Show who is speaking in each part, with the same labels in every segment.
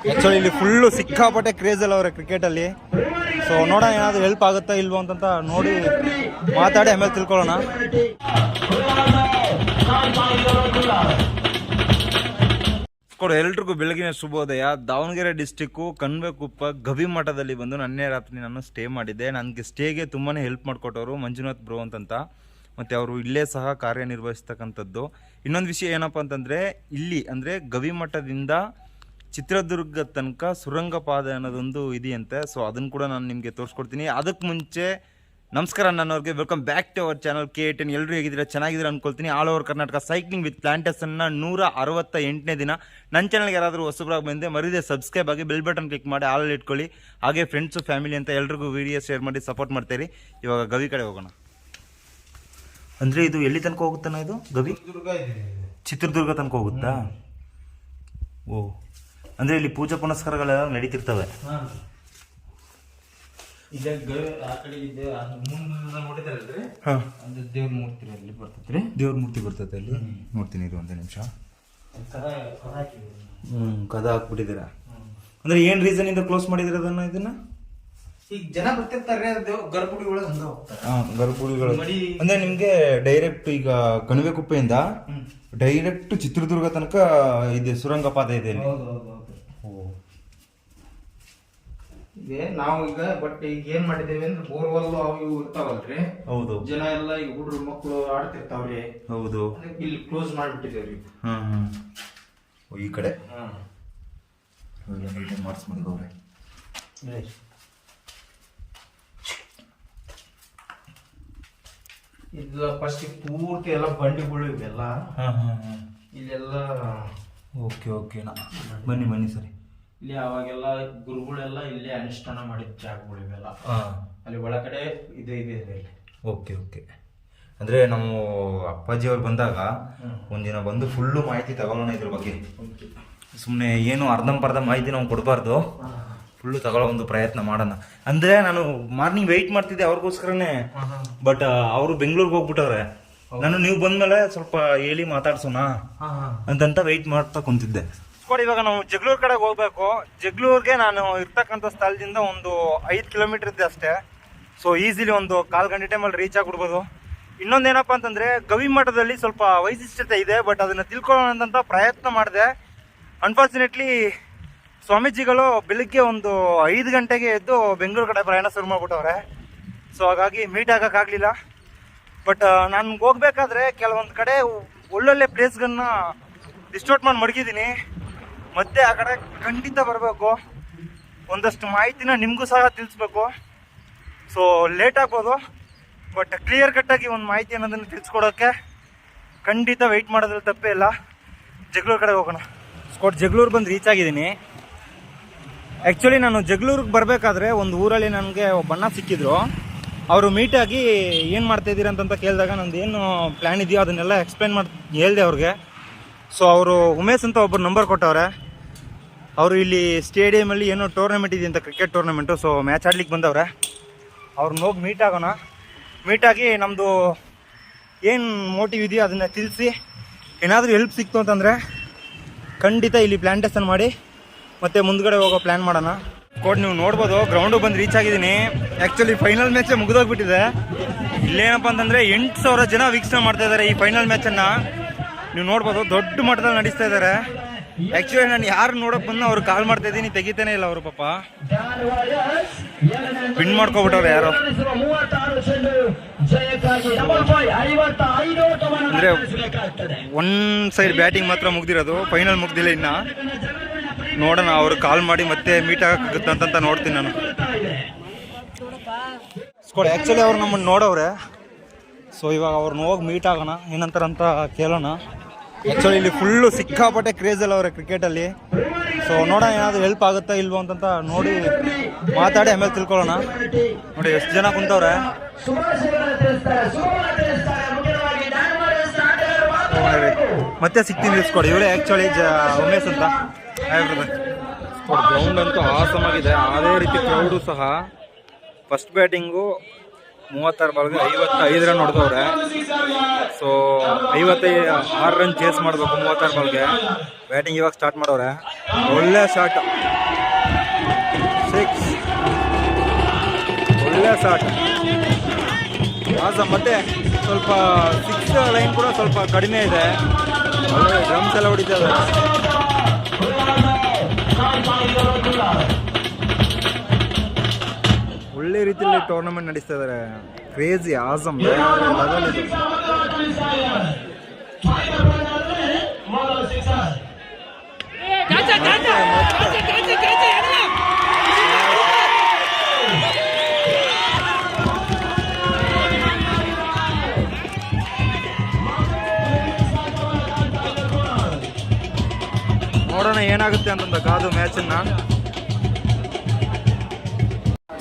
Speaker 1: Actually ಇಲ್ಲಿ full ಸಿಕ್ಕಾಪಟ್ಟೆ ಕ್ರೇಜಲ್ಲಿ ಅವರೇ ಕ್ರಿಕೆಟಲ್ಲಿ. ಸೊ ನೋಡೋಣ ಏನಾದರೂ ಹೆಲ್ಪ್ ಆಗುತ್ತಾ ಇಲ್ವೋ ಅಂತ ನೋಡಿ ಮಾತಾಡಿ ಆಮೇಲೆ ತಿಳ್ಕೊಳ್ಳೋಣ. ಎಲ್ರಿಗೂ ಬೆಳಗಿನ ಶುಭೋದಯ. ದಾವಣಗೆರೆ ಡಿಸ್ಟಿಕ್ಕು ಕನ್ವೆಕುಪ್ಪ ಗವಿಮಠದಲ್ಲಿ ಬಂದು ನನ್ನೇ ರಾತ್ರಿ ನಾನು ಸ್ಟೇ ಮಾಡಿದ್ದೆ. ನನಗೆ ಸ್ಟೇಗೆ ತುಂಬಾ ಹೆಲ್ಪ್ ಮಾಡಿಕೊಟ್ಟವರು ಮಂಜುನಾಥ್ ಬ್ರೋ ಅಂತ, ಮತ್ತು ಅವರು ಇಲ್ಲೇ ಸಹ ಕಾರ್ಯನಿರ್ವಹಿಸ್ತಕ್ಕಂಥದ್ದು. ಇನ್ನೊಂದು ವಿಷಯ ಏನಪ್ಪ ಅಂತಂದರೆ, ಇಲ್ಲಿ ಅಂದರೆ ಗವಿಮಠದಿಂದ ಚಿತ್ರದುರ್ಗ ತನಕ ಸುರಂಗ ಪಾದ ಅನ್ನೋದೊಂದು ಇದೆಯಂತೆ. ಸೊ ಅದನ್ನು ಕೂಡ ನಾನು ನಿಮಗೆ ತೋರಿಸ್ಕೊಡ್ತೀನಿ. ಅದಕ್ಕೆ ಮುಂಚೆ ನಮಸ್ಕಾರ ನನ್ನವ್ರಿಗೆ, welcome back to our channel KA10. ಎಲ್ಲರೂ ಹೇಗಿದ್ದೀರಾ? ಚೆನ್ನಾಗಿದ್ದೀರಾ ಅನ್ಕೊಳ್ತೀನಿ. All over Karnataka cycling with ಪ್ಲಾಂಟೇಷನ್ನ 168ನೇ ದಿನ. ನನ್ನ ಚಾನಲ್ಗೆ ಯಾರಾದರೂ ಹೊಸಬ್ರಾಗಿ ಬಂದೆ ಮರಿದೆ ಸಬ್ಸ್ಕ್ರೈಬ್ ಆಗಿ ಬೆಲ್ ಬಟನ್ ಕ್ಲಿಕ್ ಮಾಡಿ ಆಲ್ ಇಟ್ಕೊಳ್ಳಿ. ಹಾಗೆ ಫ್ರೆಂಡ್ಸು ಫ್ಯಾಮಿಲಿ ಅಂತ ಎಲ್ರಿಗೂ ವಿಡಿಯೋ ಶೇರ್ ಮಾಡಿ ಸಪೋರ್ಟ್ ಮಾಡ್ತೀರಿ. ಇವಾಗ ಗವಿ ಕಡೆ ಹೋಗೋಣ. ಅಂದರೆ ಇದು ಎಲ್ಲಿ ತನಕ ಹೋಗುತ್ತಾನ? ಇದು ಗವಿ ಚಿತ್ರದುರ್ಗ ತನಕ ಹೋಗುತ್ತಾ? ಓ, ಅಂದರೆ ಇಲ್ಲಿ ಪೂಜಾ ಪುನಸ್ಕಾರಗಳೆಲ್ಲ ನಡೀತಿರ್ತವೆ.
Speaker 2: ದೇವ್ರ ಮೂರ್ತಿ ಅಲ್ಲಿ ಬರ್ತೈತ್ರಿ.
Speaker 1: ದೇವ್ರ ಮೂರ್ತಿ ಬರ್ತೈತೆ ಅಲ್ಲಿ. ನೋಡ್ತೀನಿ ಇರು ಒಂದು ನಿಮಿಷ. ಕದ ಹಾಕ್ಬಿಟ್ಟಿದ್ದೀರಾ? ಅಂದ್ರೆ ಏನ್ ರೀಸನ್ ಇಂದ ಕ್ಲೋಸ್ ಮಾಡಿದಿರ ಅದನ್ನ? ಇದನ್ನ
Speaker 2: ಈಗ ಜನ ಬರ್ತಿರ್ತಾರೆ, ಗರ್ಭಗುಡಿಗಳು ಹಂಗ ಹೋಗ್ತಾರೆ.
Speaker 1: ಗರ್ಭಗುಡಿಗಳು ಅಂದ್ರೆ ನಿಮ್ಗೆ ಡೈರೆಕ್ಟ್ ಈಗ ಕಣಿವೆಕುಪ್ಪೆಯಿಂದ ಡೈರೆಕ್ಟ್ ಚಿತ್ರದುರ್ಗ ತನಕ ಇದೆ ಸುರಂಗ ಪಾದ ಇದೆ ಇಲ್ಲಿ.
Speaker 2: ನಾವು ಈಗ ಬಟ್ ಈಗ ಏನ್ ಮಾಡಿದ್ದೇವೆ ಅಂದ್ರೆ ಬೋರ್ವೆಲ್ ಅವು ಇವು ಇರ್ತಾವಲ್ರಿ.
Speaker 1: ಹೌದು.
Speaker 2: ಜನ ಎಲ್ಲ ಈಗ ಹುಡುಗರು ಮಕ್ಕಳು ಆಡ್ತಿರ್ತಾವ್ರಿ.
Speaker 1: ಹೌದು.
Speaker 2: ಇಲ್ಲಿ ಕ್ಲೋಸ್ ಮಾಡಿಬಿಟ್ಟಿದ್ದೇವ್ರಿ.
Speaker 1: ಈ ಕಡೆ ಮಾಡಿಸ್ ಮಾಡಿದವ್ರೆ.
Speaker 2: ಇಲ್ಲ ಫಸ್ಟ್ ಪೂರ್ತಿ ಎಲ್ಲ ಬಂಡಿಗಳು ಇವೆಲ್ಲ ಇಲ್ಲೆಲ್ಲ.
Speaker 1: ಓಕೆ ಓಕೆ, ಬನ್ನಿ ಬನ್ನಿ ಸರಿ.
Speaker 2: ಇಲ್ಲಿ ಅವಾಗೆಲ್ಲ ಗುರುಗಳೆಲ್ಲ ಇಲ್ಲೇ ಅನುಷ್ಠಾನ ಮಾಡಿದ ಜಾಗಗಳು ಇವೆಲ್ಲ. ಅಲ್ಲಿ ಒಳಗಡೆ ಇದೆ ಇದೆ ಇಲ್ಲಿ.
Speaker 1: Okay okay. ಅಂದ್ರೆ ನಮ್ಮ ಅಪ್ಪಾಜಿ ಅವ್ರು ಬಂದಾಗ ಒಂದಿನ ಬಂದು ಫುಲ್ಲು ಮಾಹಿತಿ ತಗೊಳ್ಳೋಣ ಇದ್ರ ಬಗ್ಗೆ. ಸುಮ್ಮನೆ ಏನು ಅರ್ಧಂಬರ್ಧ ಮಾಹಿತಿ ನಾವು ಕೊಡಬಾರ್ದು, ಫುಲ್ಲು ತಗೊಳ್ಳೋ ಒಂದು ಪ್ರಯತ್ನ ಮಾಡೋಣ. ಅಂದ್ರೆ ನಾನು ಮಾರ್ನಿಂಗ್ ವೆಯ್ಟ್ ಮಾಡ್ತಿದ್ದೆ ಅವ್ರಿಗೋಸ್ಕರನೇ. ಬಟ್ ಅವರು ಬೆಂಗಳೂರಿಗೆ ಹೋಗ್ಬಿಟ್ಟವ್ರೆ. ನಾನು ನೀವು ಬಂದ್ಮೇಲೆ ಸ್ವಲ್ಪ ಹೇಳಿ ಮಾತಾಡ್ಸೋಣ ಅಂತಂತ ವೆಯ್ಟ್ ಮಾಡ್ತಾ ಕುಂತಿದ್ದೆ. ಇವಾಗ ನಾವು ಜಗಳೂರು ಕಡೆಗೆ ಹೋಗ್ಬೇಕು. ಜಗಳೂರಿಗೆ ನಾನು ಇರ್ತಕ್ಕಂಥ ಸ್ಥಳದಿಂದ ಒಂದು 5 ಕಿಲೋಮೀಟರ್ ಇದೆ ಅಷ್ಟೇ. ಸೊ ಈಸಿಲಿ ಒಂದು 1/4 ಗಂಟೆ ಟೈಮಲ್ಲಿ ರೀಚ್ ಆಗಿಬಿಡ್ಬೋದು. ಇನ್ನೊಂದೇನಪ್ಪ ಅಂತಂದರೆ, ಗವಿಮಠದಲ್ಲಿ ಸ್ವಲ್ಪ ವೈಶಿಷ್ಟ್ಯತೆ ಇದೆ, ಬಟ್ ಅದನ್ನು ತಿಳ್ಕೊಳ್ಳೋಣ ಅಂತ ಪ್ರಯತ್ನ ಮಾಡಿದೆ. ಅನ್ಫಾರ್ಚುನೇಟ್ಲಿ ಸ್ವಾಮೀಜಿಗಳು ಬೆಳಿಗ್ಗೆ ಒಂದು 5 ಗಂಟೆಗೆ ಎದ್ದು ಬೆಂಗಳೂರು ಕಡೆ ಪ್ರಯಾಣ ಶುರು ಮಾಡಿಬಿಟ್ಟವ್ರೆ. ಸೊ ಹಾಗಾಗಿ ಮೀಟ್ ಆಗೋಕ್ಕಾಗಲಿಲ್ಲ. ಬಟ್ ನಾನು ಹೋಗ್ಬೇಕಾದ್ರೆ ಕೆಲವೊಂದು ಕಡೆ ಒಳ್ಳೊಳ್ಳೆ ಪ್ಲೇಸ್ಗಳನ್ನ ಡಿಸ್ಟೋರ್ಟ್ ಮಾಡಿ ಮಡಗಿದ್ದೀನಿ. ಮತ್ತೆ ಆ ಕಡೆ ಖಂಡಿತ ಬರಬೇಕು. ಒಂದಷ್ಟು ಮಾಹಿತಿನ ನಿಮಗೂ ಸಹ ತಿಳಿಸ್ಬೇಕು. ಸೊ ಲೇಟ್ ಆಗ್ಬೋದು, ಬಟ್ ಕ್ಲಿಯರ್ ಕಟ್ಟಾಗಿ ಒಂದು ಮಾಹಿತಿ ಅನ್ನೋದನ್ನು ತಿಳಿಸ್ಕೊಡೋಕ್ಕೆ ಖಂಡಿತ ವೆಯ್ಟ್ ಮಾಡೋದ್ರಲ್ಲಿ ತಪ್ಪೇ ಇಲ್ಲ. ಜಗಳೂರು ಕಡೆ ಹೋಗೋಣ. ಜಗಳೂರು ಬಂದು ರೀಚ್ ಆಗಿದ್ದೀನಿ. ಆ್ಯಕ್ಚುಲಿ ನಾನು ಜಗಳೂರಿಗೆ ಬರಬೇಕಾದ್ರೆ ಒಂದು ಊರಲ್ಲಿ ನನಗೆ ಒಬ್ಬ ಅಣ್ಣ ಸಿಕ್ಕಿದ್ರು. ಅವರು ಮೀಟಾಗಿ ಏನು ಮಾಡ್ತಾಯಿದ್ದೀರ ಅಂತ ಕೇಳಿದಾಗ ನಂದು ಏನು ಪ್ಲ್ಯಾನ್ ಇದೆಯೋ ಅದನ್ನೆಲ್ಲ ಎಕ್ಸ್ಪ್ಲೈನ್ ಮಾಡಿ ಹೇಳಿದೆ ಅವ್ರಿಗೆ. ಸೊ ಅವರು ಉಮೇಶ್ ಅಂತ ಒಬ್ಬರು ನಂಬರ್ ಕೊಟ್ಟವ್ರೆ. ಅವರು ಇಲ್ಲಿ ಸ್ಟೇಡಿಯಮಲ್ಲಿ ಏನೋ ಟೂರ್ನಮೆಂಟ್ ಇದೆಯಂತ, ಕ್ರಿಕೆಟ್ ಟೂರ್ನಮೆಂಟು. ಸೊ ಮ್ಯಾಚ್ ಆಡ್ಲಿಕ್ಕೆ ಬಂದವ್ರೆ. ಅವ್ರನ್ನ ಹೋಗಿ ಮೀಟ್ ಆಗೋಣ. ಮೀಟಾಗಿ ನಮ್ಮದು ಏನು ಮೋಟಿವ್ ಇದೆಯೋ ಅದನ್ನು ತಿಳಿಸಿ ಏನಾದರೂ ಹೆಲ್ಪ್ ಸಿಕ್ತು ಅಂತಂದರೆ ಖಂಡಿತ ಇಲ್ಲಿ ಪ್ಲ್ಯಾಂಟೇಷನ್ ಮಾಡಿ ಮತ್ತೆ ಮುಂದ್ಗಡೆ ಹೋಗೋ ಪ್ಲ್ಯಾನ್ ಮಾಡೋಣ. ನೀವು ನೋಡ್ಬೋದು ಗ್ರೌಂಡಿಗೆ ಬಂದು ರೀಚ್ ಆಗಿದ್ದೀನಿ. Actually final ಮ್ಯಾಚೇ ಮುಗಿದೋಗ್ಬಿಟ್ಟಿದೆ. ಇಲ್ಲೇನಪ್ಪ ಅಂತಂದರೆ 8,000 ಜನ ವೀಕ್ಷಣೆ ಮಾಡ್ತಾ ಇದ್ದಾರೆ ಈ ಫೈನಲ್ ಮ್ಯಾಚನ್ನು. ನೀವು ನೋಡ್ಬೋದು ದೊಡ್ಡ ಮಟ್ಟದಲ್ಲಿ ನಡೆಸ್ತಾ ಇದ್ದಾರೆ. ಆ್ಯಕ್ಚುಲಿ ನಾನು ಯಾರು ನೋಡೋಕೆ ಬಂದು ಅವ್ರು ಕಾಲ್ ಮಾಡ್ತಾ ಇದ್ದೀನಿ, ತೆಗಿತಾನೆ ಇಲ್ಲ ಅವರು. ಪಾಪ ವಿನ್ ಮಾಡ್ಕೊಬಿಟ್ಟವ್ರೆ ಯಾರೋ. ಅಂದರೆ ಒನ್ ಸೈಡ್ ಬ್ಯಾಟಿಂಗ್ ಮಾತ್ರ ಮುಗ್ದಿರೋದು, ಫೈನಲ್ ಮುಗ್ದಿಲ್ಲ ಇನ್ನು. ನೋಡೋಣ ಅವ್ರು ಕಾಲ್ ಮಾಡಿ ಮತ್ತೆ ಮೀಟ್ ಆಗೋಕ್ಕಾಗುತ್ತಂತ ನೋಡ್ತೀನಿ ನಾನು. ಆ್ಯಕ್ಚುಲಿ ಅವ್ರು ನಮ್ಮನ್ನು ನೋಡವ್ರೆ. ಸೊ ಇವಾಗ ಅವ್ರನ್ನ ಹೋಗಿ ಮೀಟ್ ಆಗೋಣ, ಏನಂತಾರಂತ ಕೇಳೋಣ. ಆ್ಯಕ್ಚುಲಿ ಇಲ್ಲಿ ಫುಲ್ಲು ಸಿಕ್ಕಾಪಟ್ಟೆ ಕ್ರೇಜಲ್ಲಿ ಅವರೇ ಕ್ರಿಕೆಟಲ್ಲಿ. ಸೊ ನೋಡೋಣ ಏನಾದರೂ ಹೆಲ್ಪ್ ಆಗುತ್ತಾ ಇಲ್ವೋ ಅಂತ ನೋಡಿ ಮಾತಾಡಿ ಆಮೇಲೆ ತಿಳ್ಕೊಳ್ಳೋಣ. ನೋಡಿ ಎಷ್ಟು ಜನ ಕುಂತವ್ರೆ. ಮತ್ತೆ ಸಿಗ್ತೀನಿ ಇಸ್ಕೊಡಿ. ಇವರೇ ಆ್ಯಕ್ಚುಲಿ ಉಮೇಶ್ ಅಂತ. ಗ್ರೌಂಡ್ ಅಂತೂ ಆಸಮ್ ಆಗಿದೆ. ಅದೇ ರೀತಿ ಕ್ರೌಡು ಸಹ. ಫಸ್ಟ್ ಬ್ಯಾಟಿಂಗು 36 ಬಾಲ್ಗೆ 55 ರನ್ ಹೊಡೆದವ್ರೆ. ಸೊ 56 ರನ್ ಚೇಸ್ ಮಾಡಬೇಕು 36 ಬಾಲ್ಗೆ. ಬ್ಯಾಟಿಂಗ್ ಇವಾಗ ಸ್ಟಾರ್ಟ್ ಮಾಡವ್ರೆ. ಒಳ್ಳೆ ಶಾಟ್.
Speaker 3: ಒಳ್ಳೆ ಶಾಟ್ ಮತ್ತೆ ಸ್ವಲ್ಪ 6 ಲೈನ್ ಕೂಡ ಸ್ವಲ್ಪ ಕಡಿಮೆ ಇದೆ. ಒಳ್ಳೆ ಡ್ರಮ್ಸ್ ಎಲ್ಲ ಹೊಡಿತಾರೆ. ಒಳ್ಳೆ ರೀತಿಯಲ್ಲಿ ಟೂರ್ನಮೆಂಟ್ ನಡೆಸ್ತಾ ಇದ್ದಾರೆ. ಕ್ರೇಜಿ ಆಸಮ್ ನೋಡೋಣ ಏನಾಗುತ್ತೆ ಅಂತಂದ ಕಾದು ಮ್ಯಾಚನ್ನ.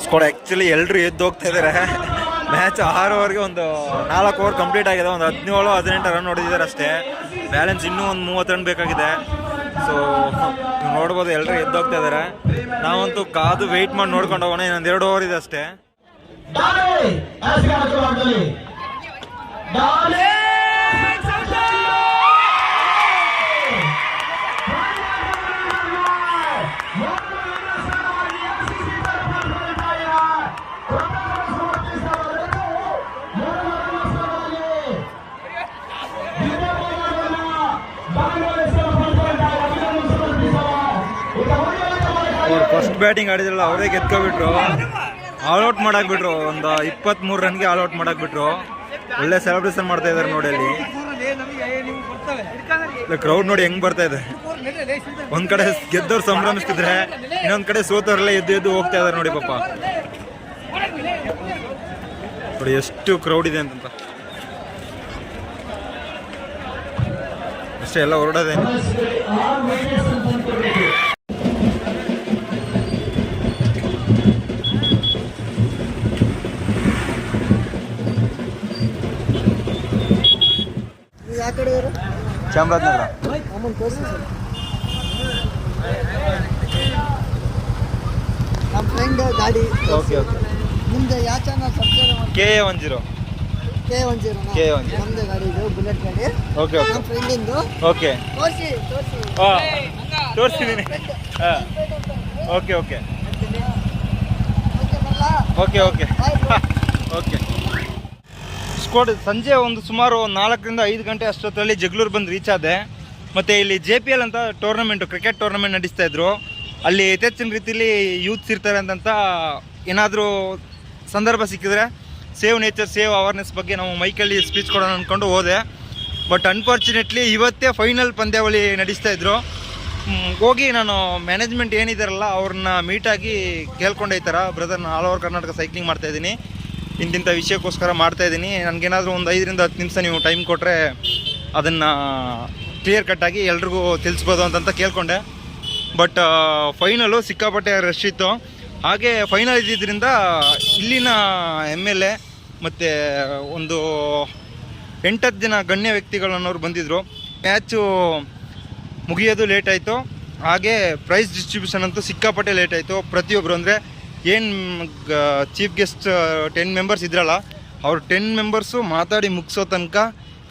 Speaker 3: ಸ್ಕೋರ್ ಆ್ಯಕ್ಚುಲಿ ಎಲ್ಲರೂ ಎದ್ದು ಹೋಗ್ತಾ ಇದ್ದಾರೆ. ಮ್ಯಾಚ್ 6 ಓವರ್ಗೆ ಒಂದು 4 ಓವರ್ ಕಂಪ್ಲೀಟ್ ಆಗಿದೆ. ಒಂದು 17-18 ರನ್ ಹೊಡೆದಿದ್ದಾರೆ ಅಷ್ಟೇ. ಬ್ಯಾಲೆನ್ಸ್ ಇನ್ನೂ ಒಂದು 30 ರನ್ ಬೇಕಾಗಿದೆ. ಸೊ ನೋಡ್ಬೋದು ಎಲ್ಲರೂ ಎದ್ದು ಹೋಗ್ತಾ ಇದ್ದಾರೆ. ನಾವಂತೂ ಕಾದು ವೆಯ್ಟ್ ಮಾಡಿ ನೋಡ್ಕೊಂಡು ಹೋಗೋಣ. ಇನ್ನೊಂದು 2 ಓವರ್ ಇದೆ ಅಷ್ಟೇ. ಫಸ್ಟ್ ಬ್ಯಾಟಿಂಗ್ ಆಡಿದ್ರಲ್ಲ ಅವರೇ ಗೆದ್ಕೊಬಿಟ್ರು. ಆಲ್ಔಟ್ ಮಾಡಾಕ್ಬಿಟ್ರು. ಒಂದು 23 ರನ್ಗೆ ಆಲ್ಔಟ್ ಮಾಡಾಕ್ಬಿಟ್ರು. ಒಳ್ಳೆ ಸೆಲೆಬ್ರೇಷನ್ ಮಾಡ್ತಾ ಇದಾರೆ ನೋಡಿ. ಅಲ್ಲಿ ಕ್ರೌಡ್ ನೋಡಿ ಹೆಂಗ್ ಬರ್ತಾ ಇದೆ. ಒಂದ್ ಕಡೆ ಗೆದ್ದವ್ರು ಸಂಭ್ರಮಿಸ್ತಿದ್ರೆ, ಇನ್ನೊಂದ್ ಕಡೆ ಸೋತವ್ರೆಲ್ಲ ಎದ್ದು ಹೋಗ್ತಾ ಇದಾರೆ ನೋಡಿ ಪಾಪ. ನೋಡಿ ಎಷ್ಟು ಕ್ರೌಡ್ ಇದೆ ಅಂತ. ಅಷ್ಟೇ ಎಲ್ಲ ಹೊರಡೋದೇ. ಚಾಮರಾಜನಗರ.
Speaker 4: ನಮ್ಮ ಫ್ರೆಂಡ್ ಗಾಡಿ.
Speaker 3: Okay okay.
Speaker 4: ನಿಮ್ದು ಯಾವ ಚಾನಲ್ ಸಬ್ಸ್ಕ್ರೈಬ್ ಮಾಡಿ?
Speaker 3: KA10.
Speaker 4: ನಮ್ದು ಗಾಡಿ ಇದು ಬುಲೆಟ್ ಗಾಡಿ.
Speaker 3: Okay okay.
Speaker 4: ನಮ್ಮ ಫ್ರೆಂಡಿಂದು.
Speaker 3: ಓಕೆ ತೋರಿಸಿದ್ದೀನಿ. ಹಾಂ okay okay okay okay okay. ಸ್ಕೋಡ್ ಸಂಜೆ ಒಂದು ಸುಮಾರು 4 ರಿಂದ 5 ಗಂಟೆ ಅಷ್ಟೊತ್ತರಲ್ಲಿ ಜಗಳೂರು ಬಂದು ರೀಚ್ ಆದೆ. ಮತ್ತು ಇಲ್ಲಿ JPL ಅಂತ ಟೂರ್ನಮೆಂಟು, ಕ್ರಿಕೆಟ್ ಟೂರ್ನಮೆಂಟ್ ನಡೆಸ್ತಾ ಇದ್ರು. ಅಲ್ಲಿ ಯಥೇಚ್ಛಿನ ರೀತಿಯಲ್ಲಿ ಯೂತ್ಸ್ ಇರ್ತಾರೆ ಅಂತ ಏನಾದರೂ ಸಂದರ್ಭ ಸಿಕ್ಕಿದ್ರೆ ಸೇವ್ ನೇಚರ್ ಸೇವ್ ಅವೇರ್ನೆಸ್ ಬಗ್ಗೆ ನಾವು ಮೈಕಲ್ಲಿ ಸ್ಪೀಚ್ ಕೊಡೋಣ ಅಂದ್ಕೊಂಡು ಹೋದೆ. ಬಟ್ ಅನ್ಫಾರ್ಚುನೇಟ್ಲಿ ಇವತ್ತೇ ಫೈನಲ್ ಪಂದ್ಯಾವಳಿ ನಡೆಸ್ತಾ ಇದ್ರು. ಹೋಗಿ ನಾನು ಮ್ಯಾನೇಜ್ಮೆಂಟ್ ಏನಿದಾರಲ್ಲ ಅವ್ರನ್ನ ಮೀಟಾಗಿ ಕೇಳ್ಕೊಂಡೆ, ಈ ಥರ ಬ್ರದರ್ ನಾನು ಆಲ್ ಓವರ್ ಕರ್ನಾಟಕ ಸೈಕ್ಲಿಂಗ್ ಮಾಡ್ತಾಯಿದ್ದೀನಿ, ಇಂತಿಂಥ ವಿಷಯಕ್ಕೋಸ್ಕರ ಮಾಡ್ತಾಯಿದ್ದೀನಿ, ನನಗೇನಾದರೂ ಒಂದು 5 ರಿಂದ 10 ನಿಮಿಷ ನೀವು ಟೈಮ್ ಕೊಟ್ಟರೆ ಅದನ್ನು ಕ್ಲಿಯರ್ ಕಟ್ಟಾಗಿ ಎಲ್ರಿಗೂ ತಿಳಿಸ್ಬೋದು ಅಂತ ಕೇಳ್ಕೊಂಡೆ. ಬಟ್ ಫೈನಲು ಸಿಕ್ಕಾಪಟ್ಟೆ ರಶ್ ಇತ್ತು. ಹಾಗೆ ಫೈನಲ್ ಇದ್ದಿದ್ದರಿಂದ ಇಲ್ಲಿನ MLA ಮತ್ತು ಒಂದು 8-10 ಜನ ಗಣ್ಯ ವ್ಯಕ್ತಿಗಳನ್ನೋರು ಬಂದಿದ್ದರು. ಮ್ಯಾಚು ಮುಗಿಯೋದು ಲೇಟ್ ಆಯಿತು. ಹಾಗೆ ಪ್ರೈಸ್ ಡಿಸ್ಟ್ರಿಬ್ಯೂಷನ್ ಅಂತೂ ಸಿಕ್ಕಾಪಟ್ಟೆ ಲೇಟ್ ಆಯಿತು. ಪ್ರತಿಯೊಬ್ಬರು ಅಂದರೆ ಏನು ಚೀಫ್ ಗೆಸ್ಟ್ 10 ಮೆಂಬರ್ಸ್ ಇದ್ರಲ್ಲ, ಅವ್ರು 10 ಮೆಂಬರ್ಸು ಮಾತಾಡಿ ಮುಗಿಸೋ ತನಕ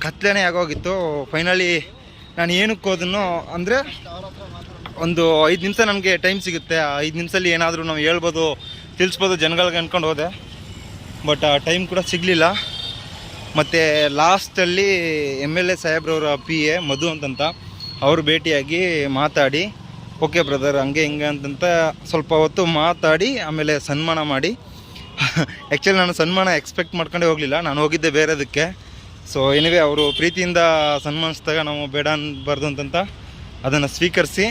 Speaker 3: ಕತ್ಲೆನೇ ಆಗೋಗಿತ್ತು. ಫೈನಲಿ ನಾನು ಏನಕ್ಕೆ ಹೋದನು ಅಂದರೆ ಒಂದು 5 ನಿಮಿಷ ನಮಗೆ ಟೈಮ್ ಸಿಗುತ್ತೆ. ಆ 5 ನಿಮಿಷದಲ್ಲಿ ಏನಾದರೂ ನಾವು ಹೇಳ್ಬೋದು, ತಿಳಿಸ್ಬೋದು ಜನಗಳಿಗೆ ಅಂದ್ಕೊಂಡು ಹೋದೆ. ಬಟ್ ಆ ಟೈಮ್ ಕೂಡ ಸಿಗಲಿಲ್ಲ. ಮತ್ತು ಲಾಸ್ಟಲ್ಲಿ MLA ಸಾಹೇಬ್ರವರ PA ಮಧು ಅಂತಂತ ಅವರು ಭೇಟಿಯಾಗಿ ಮಾತಾಡಿ, ಓಕೆ ಬ್ರದರ್ ಹಂಗೆ ಹಿಂಗೆ ಅಂತಂತ ಸ್ವಲ್ಪ ಹೊತ್ತು ಮಾತಾಡಿ ಆಮೇಲೆ ಸನ್ಮಾನ ಮಾಡಿ. ಆ್ಯಕ್ಚುಲಿ ನಾನು ಸನ್ಮಾನ ಎಕ್ಸ್ಪೆಕ್ಟ್ ಮಾಡ್ಕೊಂಡೇ ಹೋಗಲಿಲ್ಲ, ನಾನು ಹೋಗಿದ್ದೆ ಬೇರೆದಕ್ಕೆ. ಸೊ ಎನಿವೆ ಅವರು ಪ್ರೀತಿಯಿಂದ ಸನ್ಮಾನಿಸಿದಾಗ ನಾವು ಬೇಡ ಅನ್ಬಾರ್ದು ಅಂತಂತ ಅದನ್ನು ಸ್ವೀಕರಿಸಿ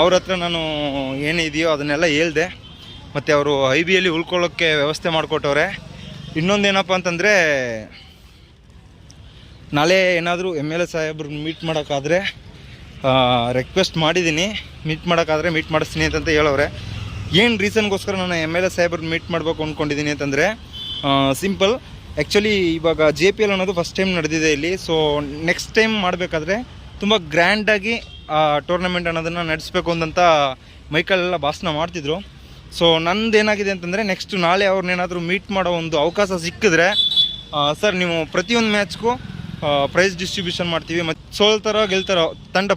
Speaker 3: ಅವ್ರ ಹತ್ರ ನಾನು ಏನಿದೆಯೋ ಅದನ್ನೆಲ್ಲ ಹೇಳ್ದೆ. ಮತ್ತು ಅವರು IBಯಲ್ಲಿ ಉಳ್ಕೊಳ್ಳೋಕ್ಕೆ ವ್ಯವಸ್ಥೆ ಮಾಡಿಕೊಟ್ಟವ್ರೆ. ಇನ್ನೊಂದೇನಪ್ಪ ಅಂತಂದರೆ, ನಾಳೆ ಏನಾದರೂ MLA ಸಾಹೇಬ್ರನ್ನ ಮೀಟ್ ಮಾಡೋಕ್ಕಾದರೆ ರಿಕ್ವೆಸ್ಟ್ ಮಾಡಿದ್ದೀನಿ, ಮೀಟ್ ಮಾಡೋಕ್ಕಾದರೆ ಮೀಟ್ ಮಾಡಿಸ್ತೀನಿ ಅಂತಂತ ಹೇಳೋರೆ. ಏನು ರೀಸನ್ಗೋಸ್ಕರ ನಾನು MLA ಸಾಹೇಬ್ರನ್ನ ಮೀಟ್ ಮಾಡಬೇಕು ಅಂದ್ಕೊಂಡಿದ್ದೀನಿ ಅಂತಂದರೆ ಸಿಂಪಲ್. ಆ್ಯಕ್ಚುಲಿ ಇವಾಗ JPL ಅನ್ನೋದು ಫಸ್ಟ್ ಟೈಮ್ ನಡೆದಿದೆ ಇಲ್ಲಿ. ಸೊ ನೆಕ್ಸ್ಟ್ ಟೈಮ್ ಮಾಡಬೇಕಾದ್ರೆ ತುಂಬ ಗ್ರ್ಯಾಂಡಾಗಿ ಟೂರ್ನಮೆಂಟ್ ಅನ್ನೋದನ್ನು ನಡೆಸಬೇಕು ಅಂತಂತ ಮೈಕಲ್ಲೆಲ್ಲ ಭಾಷಣ ಮಾಡ್ತಿದ್ರು. ಸೊ ನಂದೇನಾಗಿದೆ ಅಂತಂದರೆ ನೆಕ್ಸ್ಟ್ ನಾಳೆ ಅವ್ರನ್ನೇನಾದರೂ ಮೀಟ್ ಮಾಡೋ ಒಂದು ಅವಕಾಶ ಸಿಕ್ಕಿದ್ರೆ, ಸರ್ ನೀವು ಪ್ರತಿಯೊಂದು ಮ್ಯಾಚ್ಗೂ ಪ್ರೈಸ್ ಡಿಸ್ಟ್ರಿಬ್ಯೂಷನ್ ಮಾಡ್ತೀವಿ, ಮತ್ತು ಸೋಲ್ತಾರೋ ಗೆಲ್ತಾರೋ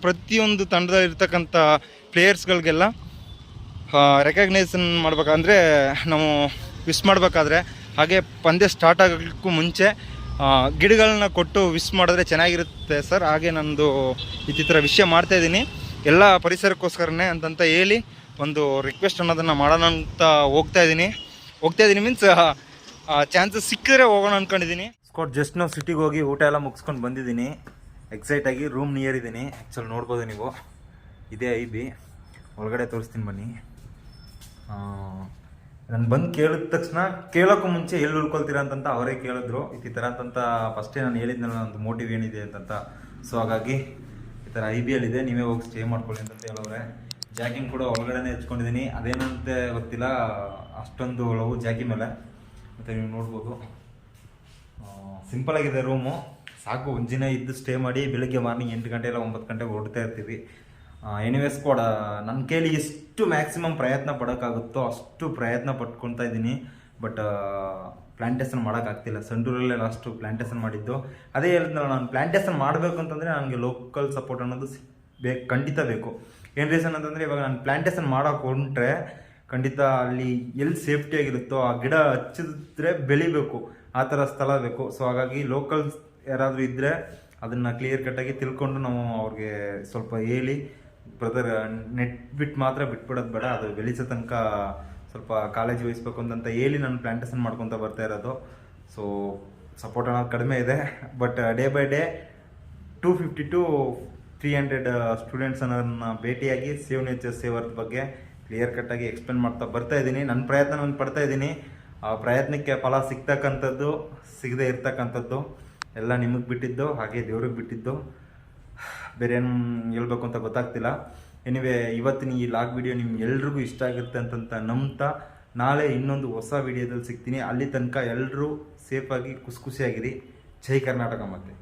Speaker 3: ಪ್ರತಿಯೊಂದು ತಂಡದಲ್ಲಿರ್ತಕ್ಕಂಥ ಪ್ಲೇಯರ್ಸ್ಗಳಿಗೆಲ್ಲ ರೆಕಗ್ನೈಸನ್ ಮಾಡ್ಬೇಕಂದ್ರೆ ನಾವು ವಿಶ್ ಮಾಡಬೇಕಾದ್ರೆ. ಹಾಗೆ ಪಂದ್ಯ ಸ್ಟಾರ್ಟ್ ಆಗೋಕ್ಕೂ ಮುಂಚೆ ಗಿಡಗಳನ್ನ ಕೊಟ್ಟು ವಿಶ್ ಮಾಡಿದ್ರೆ ಚೆನ್ನಾಗಿರುತ್ತೆ ಸರ್. ಹಾಗೆ ನಂದು ಇತ್ತಿತರ ವಿಷಯ ಮಾಡ್ತಾಯಿದ್ದೀನಿ ಎಲ್ಲ ಪರಿಸರಕ್ಕೋಸ್ಕರನೇ ಅಂತಂತ ಹೇಳಿ ಒಂದು ರಿಕ್ವೆಸ್ಟ್ ಅನ್ನೋದನ್ನು ಮಾಡೋಣ ಅಂತ ಹೋಗ್ತಾ ಇದ್ದೀನಿ ಮೀನ್ಸ್ ಚಾನ್ಸಸ್ ಸಿಕ್ಕಿದ್ರೆ ಹೋಗೋಣ ಅಂದ್ಕೊಂಡಿದ್ದೀನಿ. ಜಸ್ಟ್ ನಾವು ಸಿಟಿಗೆ ಹೋಗಿ ಊಟ ಎಲ್ಲ ಮುಗಿಸ್ಕೊಂಡು ಬಂದಿದ್ದೀನಿ. ಎಕ್ಸೈಟಾಗಿ ರೂಮ್ ನಿಯರ್ ಇದ್ದೀನಿ. ಆ್ಯಕ್ಚುಲಿ ನೋಡ್ಬೋದು ನೀವು, ಇದೇ IB. ಒಳಗಡೆ ತೋರಿಸ್ತೀನಿ ಬನ್ನಿ. ನಾನು ಬಂದು ಕೇಳಿದ ತಕ್ಷಣ ಕೇಳೋಕ್ಕೂ ಮುಂಚೆ ಎಲ್ಲಿ ಉಳ್ಕೊಳ್ತೀರಾ ಅಂತಂತ ಅವರೇ ಕೇಳಿದ್ರು. ಈ ಥರ ಅಂತಂತ ಫಸ್ಟೇ ನಾನು ಹೇಳಿದ್ನಲ್ಲ ಒಂದು ಮೋಟಿವ್ ಏನಿದೆ ಅಂತಂತ. ಸೊ ಹಾಗಾಗಿ ಈ ಥರ IBಯಲ್ಲಿದೆ, ನೀವೇ ಹೋಗಿ ಸ್ಟೇ ಮಾಡ್ಕೊಳ್ಳಿ ಅಂತಂತ ಹೇಳೋರೆ. ಜಾಕಿಂಗ್ ಕೂಡ ಒಳಗಡೆನೇ ಹೆಚ್ಕೊಂಡಿದ್ದೀನಿ. ಅದೇನಂತೆ ಗೊತ್ತಿಲ್ಲ, ಅಷ್ಟೊಂದು ಲವ್ ಜಾಕಿ ಮೇಲೆ. ಮತ್ತು ನೀವು ನೋಡ್ಬೋದು ಸಿಂಪಲಾಗಿದೆ ರೂಮು. ಸಾಕು, ಒಂದಿನ ಇದ್ದು ಸ್ಟೇ ಮಾಡಿ ಬೆಳಗ್ಗೆ ಮಾರ್ನಿಂಗ್ 8 ಗಂಟೆ ಇಲ್ಲ 9 ಗಂಟೆಗೆ ಹೊರಡ್ತಾ ಇರ್ತೀವಿ. ಎನಿವೇಸ್ ಕೂಡ ನನ್ನ ಕೈಲಿ ಎಷ್ಟು ಮ್ಯಾಕ್ಸಿಮಮ್ ಪ್ರಯತ್ನ ಪಡೋಕ್ಕಾಗುತ್ತೋ ಅಷ್ಟು ಪ್ರಯತ್ನ ಪಟ್ಕೊಳ್ತಾ ಇದ್ದೀನಿ. ಬಟ್ ಪ್ಲ್ಯಾಂಟೇಷನ್ ಮಾಡೋಕ್ಕಾಗ್ತಿಲ್ಲ. ಸಂಡೂರಲ್ಲೇ ಲಾಸ್ಟು ಪ್ಲ್ಯಾಂಟೇಷನ್ ಮಾಡಿದ್ದು. ಅದೇ ಹೇಳಿದ್ನಲ್ಲ, ನಾನು ಪ್ಲ್ಯಾಂಟೇಷನ್ ಮಾಡಬೇಕು ಅಂತಂದರೆ ನನಗೆ ಲೋಕಲ್ ಸಪೋರ್ಟ್ ಅನ್ನೋದು ಖಂಡಿತ ಬೇಕು. ಏನು ರೀಸನ್ ಅಂತಂದರೆ, ಇವಾಗ ನಾನು ಪ್ಲ್ಯಾಂಟೇಷನ್ ಮಾಡೋಕೆ ಹೊಂಟ್ರೆ ಖಂಡಿತ ಅಲ್ಲಿ ಎಲ್ಲಿ ಸೇಫ್ಟಿಯಾಗಿರುತ್ತೋ ಆ ಗಿಡ ಹಚ್ಚಿದ್ರೆ ಬೆಳಿಬೇಕು, ಆ ಥರ ಸ್ಥಳ ಬೇಕು. ಸೊ ಹಾಗಾಗಿ ಲೋಕಲ್ಸ್ ಯಾರಾದರೂ ಇದ್ದರೆ ಅದನ್ನು ಕ್ಲಿಯರ್ ಕಟ್ಟಾಗಿ ತಿಳ್ಕೊಂಡು ನಾವು ಅವ್ರಿಗೆ ಸ್ವಲ್ಪ ಹೇಳಿ, ಬ್ರದರ್ ನೆಟ್ ಬಿಟ್ಟು ಮಾತ್ರ ಬಿಟ್ಬಿಡೋದು ಬೇಡ, ಅದು ಬೆಳೆಸೋ ತನಕ ಸ್ವಲ್ಪ ಕಾಳಜಿ ವಹಿಸ್ಬೇಕು ಅಂತಂತ ಹೇಳಿ ನಾನು ಪ್ಲ್ಯಾಂಟೇಷನ್ ಮಾಡ್ಕೊತ ಬರ್ತಾ ಇರೋದು. ಸೊ ಸಪೋರ್ಟ್ ಅನ್ನೋದು ಕಡಿಮೆ ಇದೆ. But day by day 250 to 300 students ಅನ್ನೋದನ್ನ ಭೇಟಿಯಾಗಿ ಸೇವ್ ನೇಚರ್ ಸೇವರ್ ಬಗ್ಗೆ ಕ್ಲಿಯರ್ ಕಟ್ಟಾಗಿ ಎಕ್ಸ್ಪ್ಲೇನ್ ಮಾಡ್ತಾ ಬರ್ತಾ ಇದ್ದೀನಿ. ನನ್ನ ಪ್ರಯತ್ನ ನಾನು ಪಡ್ತಾ ಇದ್ದೀನಿ. ಆ ಪ್ರಯತ್ನಕ್ಕೆ ಫಲ ಸಿಗ್ತಕ್ಕಂಥದ್ದು ಸಿಗದೆ ಇರ್ತಕ್ಕಂಥದ್ದು ಎಲ್ಲ ನಿಮಗೆ ಬಿಟ್ಟಿದ್ದು, ಹಾಗೆ ದೇವ್ರಿಗೆ ಬಿಟ್ಟಿದ್ದು. ಬೇರೆ ಏನು ಹೇಳ್ಬೇಕು ಅಂತ ಗೊತ್ತಾಗ್ತಿಲ್ಲ. ಎನಿವೆ, ಇವತ್ತಿನ ಈ ಲಾಗ್ ವಿಡಿಯೋ ನಿಮ್ಗೆ ಎಲ್ರಿಗೂ ಇಷ್ಟ ಆಗಿರುತ್ತೆ ಅಂತಂತ ನಂಬ್ತಾ ನಾಳೆ ಇನ್ನೊಂದು ಹೊಸ ವಿಡಿಯೋದಲ್ಲಿ ಸಿಗ್ತೀನಿ. ಅಲ್ಲಿ ತನಕ ಎಲ್ಲರೂ ಸೇಫಾಗಿ ಖುಷಿಯಾಗಿರಿ. ಜೈ ಕರ್ನಾಟಕ. ಮತ್ತೆ